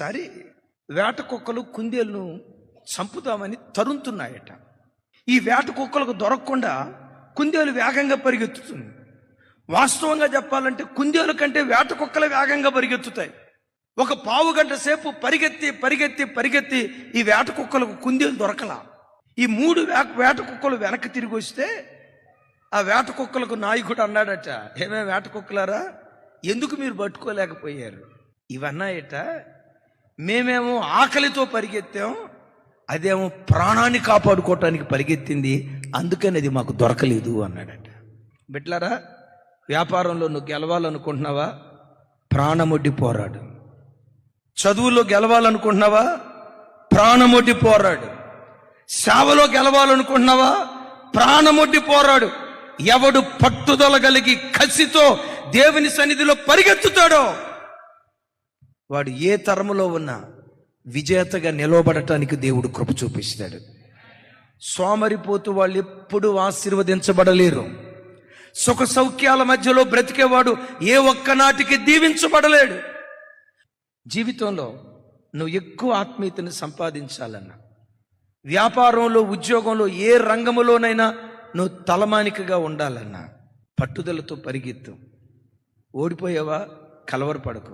ఒకసారి వేట కుక్కలు కుందేలును చంపుతామని తరుముతున్నాయట. ఈ వేట కుక్కలకు దొరకకుండా కుందేలు వేగంగా పరిగెత్తుతుంది. వాస్తవంగా చెప్పాలంటే కుందేలు కంటే వేట కుక్కలు వేగంగా పరిగెత్తుతాయి. ఒక పావు గంట సేపు పరిగెత్తి పరిగెత్తి పరిగెత్తి ఈ వేట కుక్కలకు కుందేలు దొరకలా. ఈ 3 వేట కుక్కలు వెనక్కి తిరిగి వస్తే ఆ వేట కుక్కలకు నాయకుడు అన్నాడట, ఏమే వేట కుక్కలారా, ఎందుకు మీరు పట్టుకోలేకపోయారు? ఇవన్నాయట, మేమేమో ఆకలితో పరిగెత్తాం, అదేమో ప్రాణాన్ని కాపాడుకోవటానికి పరిగెత్తింది, అందుకని అది మాకు దొరకలేదు అన్నాడట. బిడ్డలారా, వ్యాపారంలో నువ్వు గెలవాలనుకుంటున్నావా? ప్రాణమొడ్డి పోరాడు. చదువులో గెలవాలనుకుంటున్నావా? ప్రాణమొడ్డి పోరాడు. సేవలో గెలవాలనుకుంటున్నావా? ప్రాణమొడ్డి పోరాడు. ఎవడు పట్టుదల కలిగి కసితో దేవుని సన్నిధిలో పరిగెత్తుతాడో వాడు ఏ తరములో ఉన్నా విజేతగా నిలవబడటానికి దేవుడు కృప చూపిస్తాడు. సోమరిపోతూ వాళ్ళు ఎప్పుడూ ఆశీర్వదించబడలేరు. సుఖ సౌఖ్యాల మధ్యలో బ్రతికేవాడు ఏ ఒక్కనాటికి దీవించబడలేడు. జీవితంలో నువ్వు ఎక్కువ ఆత్మీయతను సంపాదించాలన్నా, వ్యాపారంలో, ఉద్యోగంలో, ఏ రంగములోనైనా నువ్వు తలమానికగా ఉండాలన్నా పట్టుదలతో పరిగెత్తు. ఓడిపోయావా? కలవరపడకు.